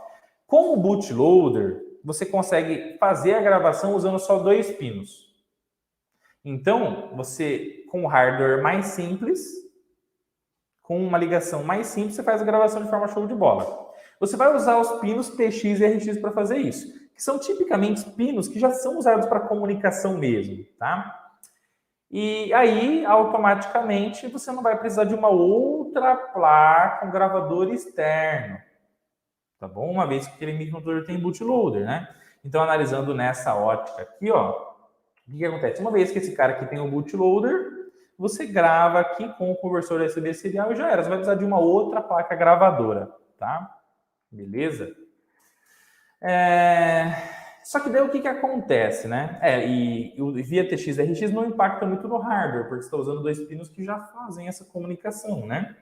Com o bootloader, você consegue fazer a gravação usando só 2 pinos. Então, você, com o hardware mais simples, com uma ligação mais simples, você faz a gravação de forma show de bola. Você vai usar os pinos TX e RX para fazer isso, que são tipicamente pinos que já são usados para comunicação mesmo, tá? E aí, automaticamente, você não vai precisar de uma outra placa, um gravador externo, tá bom? Uma vez que aquele microcontrolador tem bootloader, né? Então, analisando nessa ótica aqui, ó, o que acontece? Uma vez que esse cara aqui tem o bootloader, você grava aqui com o conversor USB serial e já era. Você vai precisar de uma outra placa gravadora, tá? Beleza? Só que daí o que acontece, né? E o via TX-RX não impacta muito no hardware, porque você está usando 2 pinos que já fazem essa comunicação, né?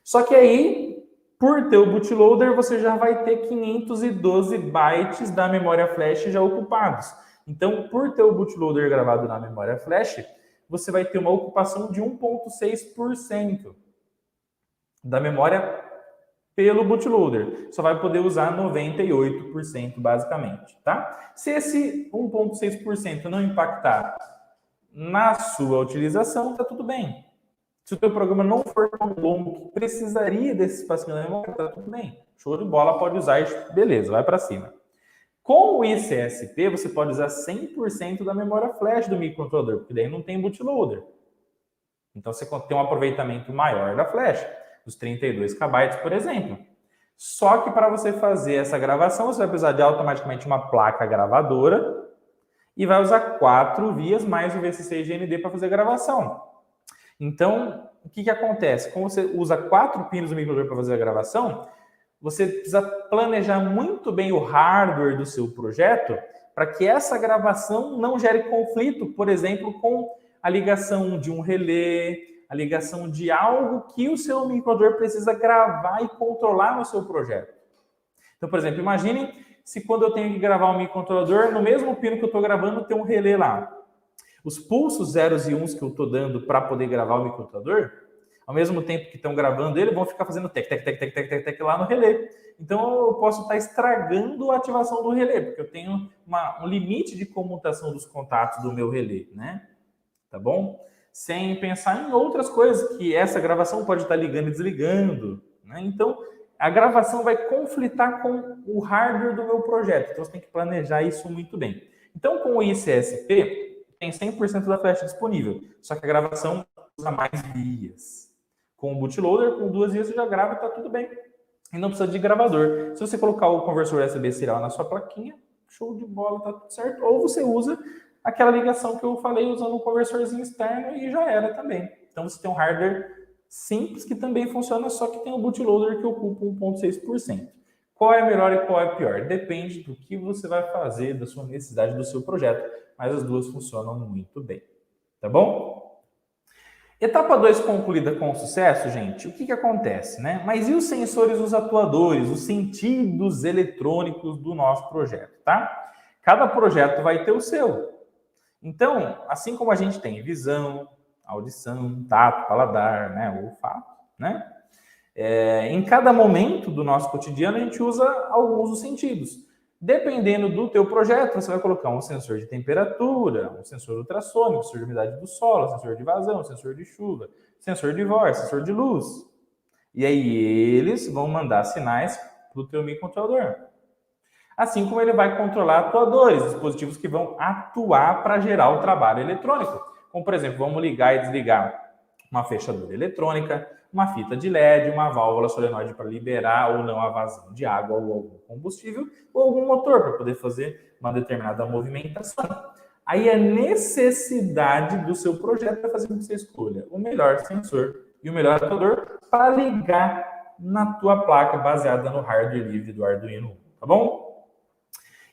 Só que aí, por ter o bootloader, você já vai ter 512 bytes da memória flash já ocupados. Então, por ter o bootloader gravado na memória flash, você vai ter uma ocupação de 1,6% da memória pelo bootloader. Só vai poder usar 98% basicamente, tá? Se esse 1,6% não impactar na sua utilização, tá tudo bem. Se o teu programa não for tão longo que precisaria desse espacinho na memória, tá tudo bem. Show de bola, pode usar e beleza, vai para cima. Com o ICSP, você pode usar 100% da memória flash do microcontrolador, porque daí não tem bootloader. Então, você tem um aproveitamento maior da flash, dos 32 KB, por exemplo. Só que para você fazer essa gravação, você vai precisar de automaticamente uma placa gravadora e vai usar 4 vias mais o VCC e GND para fazer a gravação. Então, o que acontece? Como você usa 4 pinos do microcontrolador para fazer a gravação, você precisa planejar muito bem o hardware do seu projeto para que essa gravação não gere conflito, por exemplo, com a ligação de um relé, a ligação de algo que o seu microcontrolador precisa gravar e controlar no seu projeto. Então, por exemplo, imagine se quando eu tenho que gravar um microcontrolador, no mesmo pino que eu estou gravando, tem um relé lá. Os pulsos zeros e uns que eu estou dando para poder gravar o microcontrolador, ao mesmo tempo que estão gravando ele, vão ficar fazendo tec, tec, tec, tec, tec, tec, tec lá no relé. Então, eu posso estar estragando a ativação do relé, porque eu tenho um limite de comutação dos contatos do meu relé, né? Tá bom? Sem pensar em outras coisas, que essa gravação pode estar ligando e desligando, né? Então, a gravação vai conflitar com o hardware do meu projeto. Então, você tem que planejar isso muito bem. Então, com o ICSP, tem 100% da flash disponível, só que a gravação usa mais vias. Com o bootloader, com 2 vias você já grava e está tudo bem. E não precisa de gravador. Se você colocar o conversor USB serial na sua plaquinha, show de bola, tá tudo certo. Ou você usa aquela ligação que eu falei usando um conversorzinho externo e já era também. Então você tem um hardware simples que também funciona, só que tem o bootloader que ocupa 1,6%. Qual é melhor e qual é pior? Depende do que você vai fazer, da sua necessidade, do seu projeto, mas as duas funcionam muito bem. Tá bom? Etapa 2 concluída com sucesso, gente, o que acontece, né? Mas e os sensores, os atuadores, os sentidos eletrônicos do nosso projeto, tá? Cada projeto vai ter o seu. Então, assim como a gente tem visão, audição, tato, paladar, né, olfato, né? Em cada momento do nosso cotidiano, a gente usa alguns dos sentidos. Dependendo do teu projeto, você vai colocar um sensor de temperatura, um sensor ultrassônico, sensor de umidade do solo, sensor de vazão, sensor de chuva, sensor de voz, sensor de luz. E aí eles vão mandar sinais para o teu microcontrolador. Assim como ele vai controlar atuadores, dispositivos que vão atuar para gerar o trabalho eletrônico. Como, por exemplo, vamos ligar e desligar uma fechadura eletrônica, uma fita de LED, uma válvula solenoide para liberar ou não a vazão de água ou algum combustível, ou algum motor para poder fazer uma determinada movimentação. Aí a necessidade do seu projeto vai fazer com que você escolha o melhor sensor e o melhor adaptador para ligar na tua placa baseada no hardware livre do Arduino, tá bom?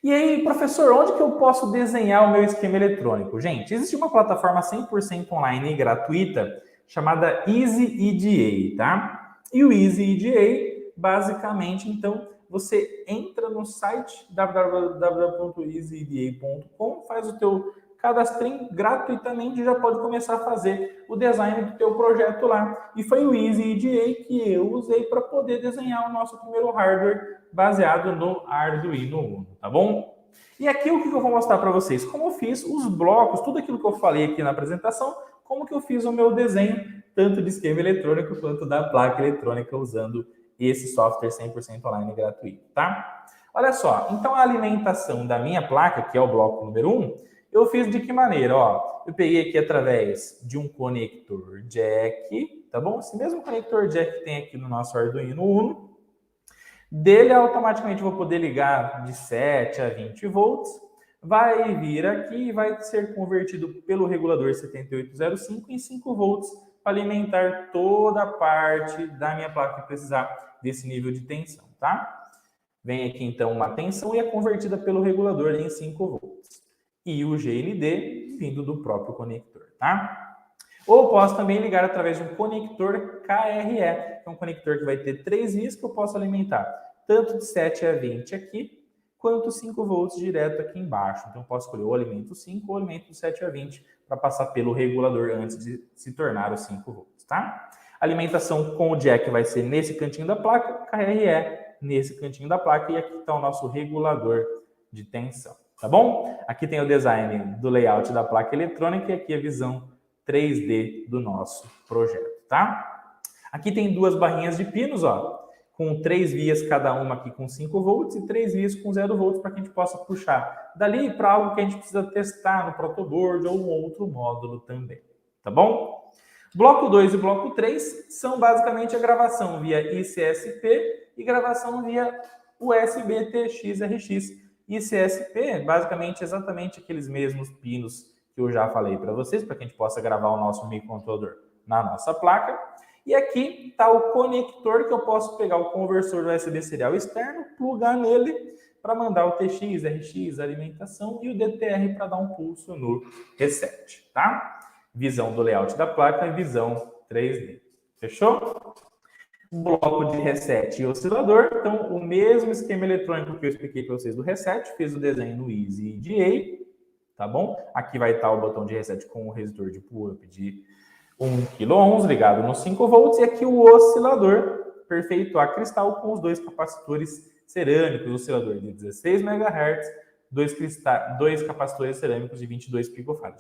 E aí, professor, onde que eu posso desenhar o meu esquema eletrônico? Gente, existe uma plataforma 100% online e gratuita chamada EasyEDA, tá? E o EasyEDA, basicamente, então, você entra no site www.easyeda.com, faz o teu cadastrinho gratuitamente e já pode começar a fazer o design do teu projeto lá. E foi o EasyEDA que eu usei para poder desenhar o nosso primeiro hardware baseado no Arduino Uno, tá bom? E aqui o que eu vou mostrar para vocês, como eu fiz os blocos, tudo aquilo que eu falei aqui na apresentação, como que eu fiz o meu desenho, tanto de esquema eletrônico quanto da placa eletrônica, usando esse software 100% online gratuito, tá? Olha só, então a alimentação da minha placa, que é o bloco número 1, eu fiz de que maneira? Ó, eu peguei aqui através de um conector jack, tá bom? Esse mesmo conector jack que tem aqui no nosso Arduino Uno. Dele, automaticamente, vou poder ligar de 7 a 20 volts. Vai vir aqui e vai ser convertido pelo regulador 7805 em 5 volts para alimentar toda a parte da minha placa que precisar desse nível de tensão, tá? Vem aqui, então, uma tensão e é convertida pelo regulador em 5 volts. E o GND vindo do próprio conector, tá? Ou posso também ligar através de um conector KRE, que é um conector que vai ter 3 vias que eu posso alimentar, tanto de 7 a 20 aqui, quanto 5 volts direto aqui embaixo. Então, eu posso escolher o alimento 5 ou o alimento de 7 a 20 para passar pelo regulador antes de se tornar os 5 volts, tá? A alimentação com o jack vai ser nesse cantinho da placa, KRE nesse cantinho da placa, e aqui está o nosso regulador de tensão, tá bom? Aqui tem o design do layout da placa eletrônica e aqui a visão 3D do nosso projeto, tá? Aqui tem 2 barrinhas de pinos, ó, com 3 vias cada uma aqui com 5 volts e 3 vias com 0 volts para que a gente possa puxar dali para algo que a gente precisa testar no protoboard ou um outro módulo também, tá bom? Bloco 2 e bloco 3 são basicamente a gravação via ICSP e gravação via USB-TX-RX. ICSP, basicamente, exatamente aqueles mesmos pinos que eu já falei para vocês, para que a gente possa gravar o nosso microcontrolador na nossa placa. E aqui está o conector que eu posso pegar o conversor do USB serial externo, plugar nele para mandar o TX, RX, alimentação e o DTR para dar um pulso no reset, tá? Visão do layout da placa e visão 3D. Fechou? Bloco de reset e oscilador. Então, o mesmo esquema eletrônico que eu expliquei para vocês do reset, fiz o desenho no EasyEDA, tá bom? Aqui vai estar o botão de reset com o resistor de pull-up de 1 kΩ ligado nos 5 volts e aqui o oscilador perfeito a cristal com os 2 capacitores cerâmicos, oscilador de 16 MHz, 2 capacitores cerâmicos de 22 picofarad.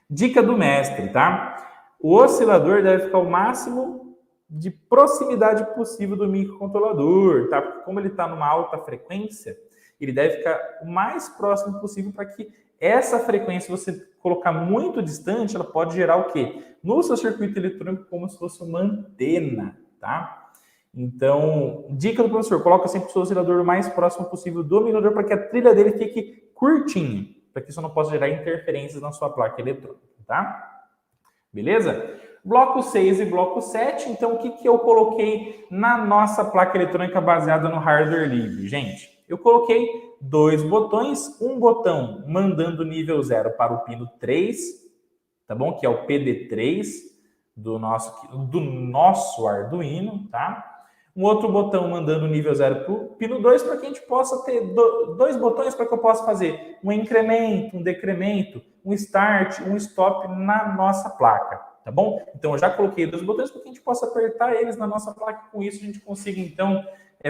Dica do mestre, tá? O oscilador deve ficar o máximo de proximidade possível do microcontrolador, tá? Porque como ele está numa alta frequência, ele deve ficar o mais próximo possível para que essa frequência, você colocar muito distante, ela pode gerar o quê? No seu circuito eletrônico, como se fosse uma antena, tá? Então, dica do professor, coloca sempre o seu oscilador o mais próximo possível do microcontrolador para que a trilha dele fique curtinha, para que isso não possa gerar interferências na sua placa eletrônica, tá? Beleza? Bloco 6 e bloco 7, então o que eu coloquei na nossa placa eletrônica baseada no hardware livre? Gente, eu coloquei 2 botões, um botão mandando nível 0 para o pino 3, tá bom? Que é o PD3 do nosso Arduino, tá? Um outro botão mandando nível 0 para o pino 2, para que a gente possa ter 2 botões para que eu possa fazer um incremento, um decremento, um start, um stop na nossa placa, tá bom? Então, eu já coloquei 2 botões para que a gente possa apertar eles na nossa placa, com isso a gente consiga, então,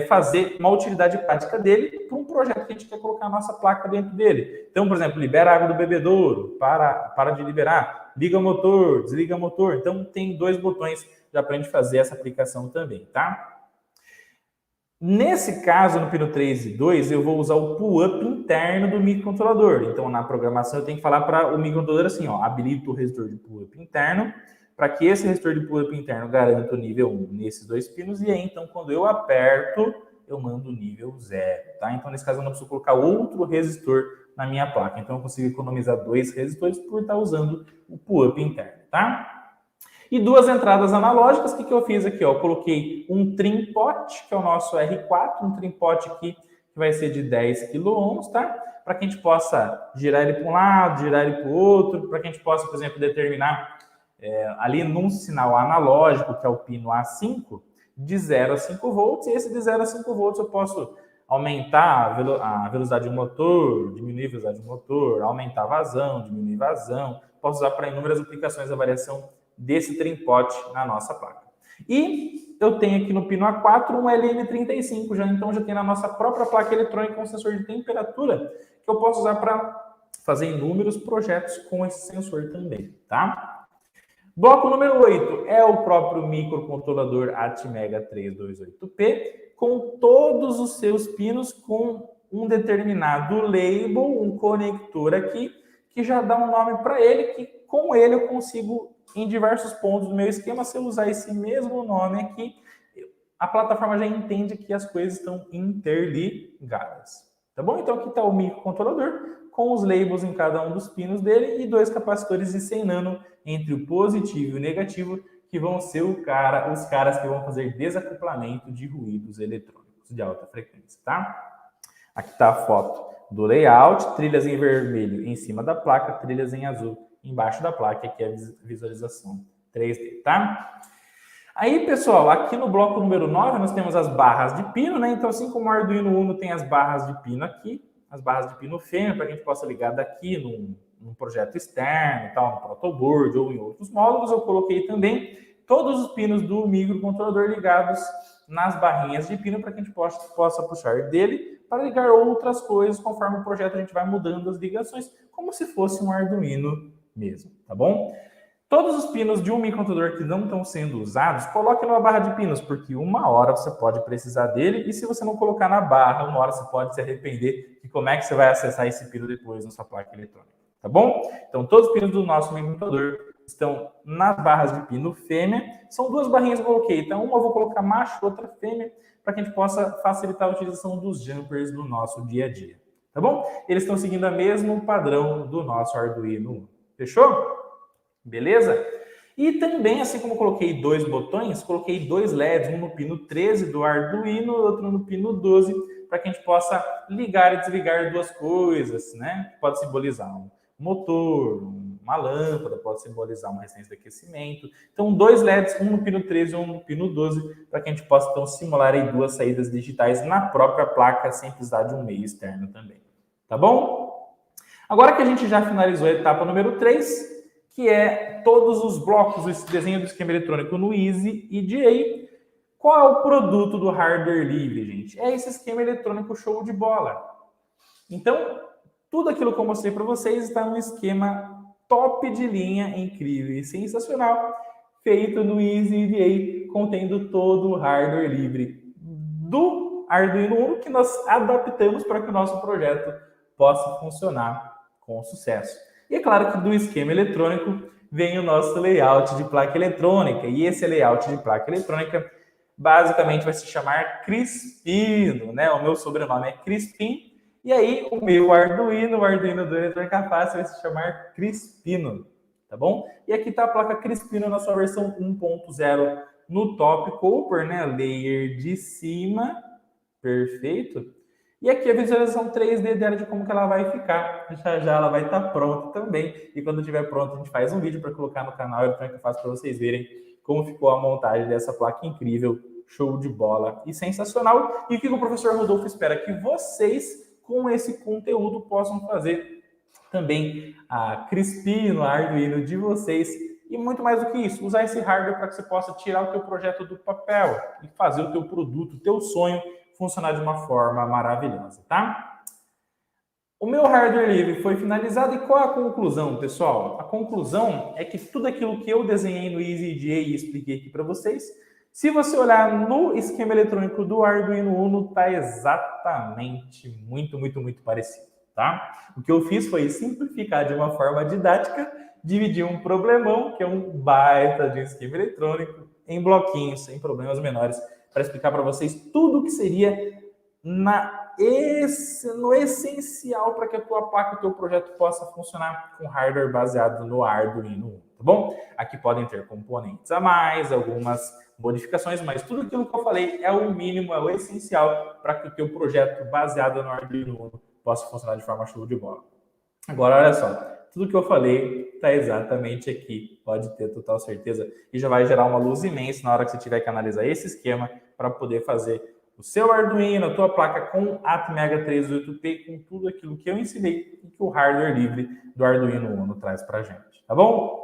fazer uma utilidade prática dele para um projeto que a gente quer colocar a nossa placa dentro dele. Então, por exemplo, libera a água do bebedouro, para de liberar, liga o motor, desliga o motor. Então, tem 2 botões já para a gente fazer essa aplicação também, tá? Nesse caso, no pino 3 e 2, eu vou usar o pull-up interno do microcontrolador. Então, na programação, eu tenho que falar para o microcontrolador assim, ó, habilita o resistor de pull-up interno para que esse resistor de pull-up interno garanta o nível 1 nesses dois pinos, e aí, então, quando eu aperto, eu mando o nível 0, tá? Então, nesse caso, eu não preciso colocar outro resistor na minha placa. Então, eu consigo economizar 2 resistores por estar usando o pull-up interno, tá? E 2 entradas analógicas, o que eu fiz aqui? Ó? Eu coloquei um trim pot, que é o nosso R4, um trim pot aqui que vai ser de 10 kΩ, tá? Para que a gente possa girar ele para um lado, girar ele para o outro, para que a gente possa, por exemplo, determinar ali num sinal analógico, que é o pino A5, de 0 a 5 volts, e esse de 0 a 5 volts eu posso aumentar a velocidade do motor, diminuir a velocidade do motor, aumentar a vazão, diminuir a vazão, posso usar para inúmeras aplicações a variação desse trim pot na nossa placa. E eu tenho aqui no pino A4 um LM35, então já tem na nossa própria placa eletrônica um sensor de temperatura que eu posso usar para fazer inúmeros projetos com esse sensor também, tá? Bloco número 8 é o próprio microcontrolador Atmega 328P, com todos os seus pinos com um determinado label, um conector aqui, que já dá um nome para ele, que com ele eu consigo, em diversos pontos do meu esquema, se eu usar esse mesmo nome aqui, a plataforma já entende que as coisas estão interligadas. Tá bom? Então aqui está o microcontrolador, com os labels em cada um dos pinos dele e 2 capacitores de 100 nano entre o positivo e o negativo, que vão ser os caras que vão fazer desacoplamento de ruídos eletrônicos de alta frequência, tá? Aqui está a foto do layout, trilhas em vermelho em cima da placa, trilhas em azul embaixo da placa, aqui é a visualização 3D, tá? Aí, pessoal, aqui no bloco número 9, nós temos as barras de pino, né? Então, assim como o Arduino Uno tem as barras de pino aqui, as barras de pino fêmea, para que a gente possa ligar daqui num projeto externo, tal, no protoboard ou em outros módulos, eu coloquei também todos os pinos do microcontrolador ligados nas barrinhas de pino para que a gente possa puxar dele para ligar outras coisas conforme o projeto a gente vai mudando as ligações, como se fosse um Arduino mesmo, tá bom? Todos os pinos de um microcontrolador que não estão sendo usados, coloque numa barra de pinos, porque uma hora você pode precisar dele, e se você não colocar na barra, uma hora você pode se arrepender de como é que você vai acessar esse pino depois na sua placa eletrônica, tá bom? Então, todos os pinos do nosso microcontrolador estão nas barras de pino fêmea. São 2 barrinhas que eu coloquei, então uma eu vou colocar macho, outra fêmea, para que a gente possa facilitar a utilização dos jumpers no nosso dia a dia, tá bom? Eles estão seguindo o mesmo padrão do nosso Arduino. Fechou? Beleza? E também, assim como eu coloquei 2 botões, coloquei 2 LEDs, um no pino 13 do Arduino, outro no pino 12, para que a gente possa ligar e desligar 2 coisas, né? Pode simbolizar um motor, uma lâmpada, pode simbolizar uma resistência de aquecimento. Então, 2 LEDs, um no pino 13 e um no pino 12, para que a gente possa, então, simular aí 2 saídas digitais na própria placa, sem precisar de um meio externo também. Tá bom? Agora que a gente já finalizou a etapa número 3, que é todos os blocos, esse desenho do esquema eletrônico no Easy EDA. Qual é o produto do hardware livre, gente? É esse esquema eletrônico show de bola. Então, tudo aquilo que eu mostrei para vocês está num esquema top de linha, incrível e sensacional, feito no Easy EDA, contendo todo o hardware livre do Arduino Uno, que nós adaptamos para que o nosso projeto possa funcionar com sucesso. E é claro que do esquema eletrônico vem o nosso layout de placa eletrônica. E esse layout de placa eletrônica basicamente vai se chamar Crispino, né? O meu sobrenome é Crispin. E aí o meu Arduino, o Arduino do Eletrônica Fácil, vai se chamar Crispino, tá bom? E aqui está a placa Crispino na sua versão 1.0 no top Cooper, né? Layer de cima, perfeito. E aqui a visualização 3D dela de como que ela vai ficar. Já ela vai estar pronta também. E quando estiver pronta, a gente faz um vídeo para colocar no canal Eletrônica Fácil para vocês verem como ficou a montagem dessa placa incrível, show de bola e sensacional. E o que o professor Rodolfo espera? Que vocês, com esse conteúdo, possam fazer também a Crispino, a Arduino de vocês. E muito mais do que isso, usar esse hardware para que você possa tirar o teu projeto do papel e fazer o teu produto, o teu sonho, funcionar de uma forma maravilhosa, tá? O meu hardware livre foi finalizado e qual é a conclusão, pessoal? A conclusão é que tudo aquilo que eu desenhei no EasyEDA e expliquei aqui para vocês, se você olhar no esquema eletrônico do Arduino Uno, está exatamente muito parecido, tá? O que eu fiz foi simplificar de uma forma didática dividir um problemão, que é um baita de um esquema eletrônico, em bloquinhos, sem problemas menores, para explicar para vocês tudo o que seria no essencial para que a tua placa, o teu projeto possa funcionar com hardware baseado no Arduino Uno, tá bom? Aqui podem ter componentes a mais, algumas modificações, mas tudo aquilo que eu falei é o mínimo, é o essencial para que o teu projeto baseado no Arduino Uno possa funcionar de forma show de bola. Agora, olha só, tudo que eu falei está exatamente aqui, pode ter total certeza, e já vai gerar uma luz imensa na hora que você tiver que analisar esse esquema para poder fazer o seu Arduino, a tua placa com Atmega 38P, com tudo aquilo que eu ensinei e que o hardware livre do Arduino Uno traz para a gente, tá bom?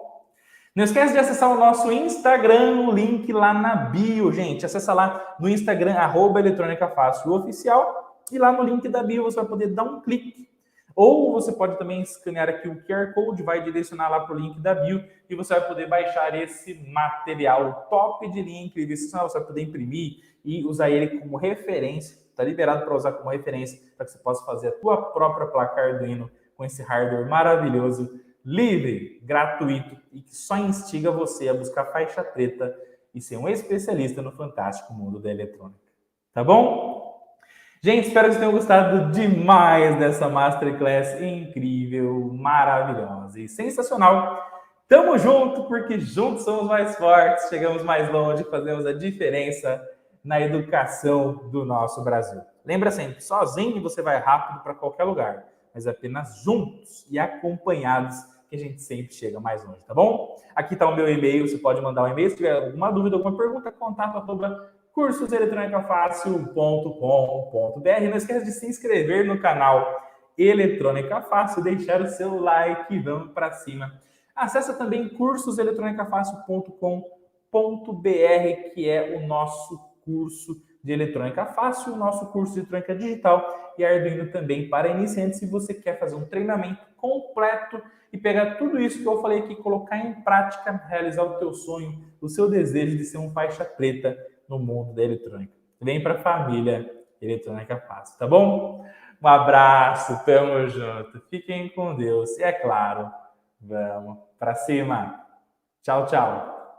Não esquece de acessar o nosso Instagram, o link lá na bio, gente. Acessa lá no Instagram, @eletronicafacil_oficial, e lá no link da bio você vai poder dar um clique. Ou você pode também escanear aqui o QR Code, vai direcionar lá para o link da bio e você vai poder baixar esse material top de linha incrível. Você vai poder imprimir e usar ele como referência. Está liberado para usar como referência para que você possa fazer a tua própria placa Arduino com esse hardware maravilhoso, livre, gratuito e que só instiga você a buscar faixa preta e ser um especialista no fantástico mundo da eletrônica. Tá bom? Gente, espero que vocês tenham gostado demais dessa Masterclass incrível, maravilhosa e sensacional. Tamo junto, porque juntos somos mais fortes, chegamos mais longe, fazemos a diferença na educação do nosso Brasil. Lembra sempre, sozinho você vai rápido para qualquer lugar, mas apenas juntos e acompanhados que a gente sempre chega mais longe, tá bom? Aqui está o meu e-mail, você pode mandar um e-mail se tiver alguma dúvida, alguma pergunta, contato@cursoseletronicafacil.com.br. Não esqueça de se inscrever no canal Eletrônica Fácil, deixar o seu like e vamos para cima. Acesse também cursoseletronicafacil.com.br, que é o nosso curso de eletrônica fácil, o nosso curso de eletrônica digital e Arduino também para iniciantes. Se você quer fazer um treinamento completo e pegar tudo isso que eu falei aqui, colocar em prática, realizar o teu sonho, o seu desejo de ser um faixa preta no mundo da eletrônica. Vem para a família Eletrônica Fácil, tá bom? Um abraço, tamo junto, fiquem com Deus e é claro, vamos para cima. Tchau, tchau.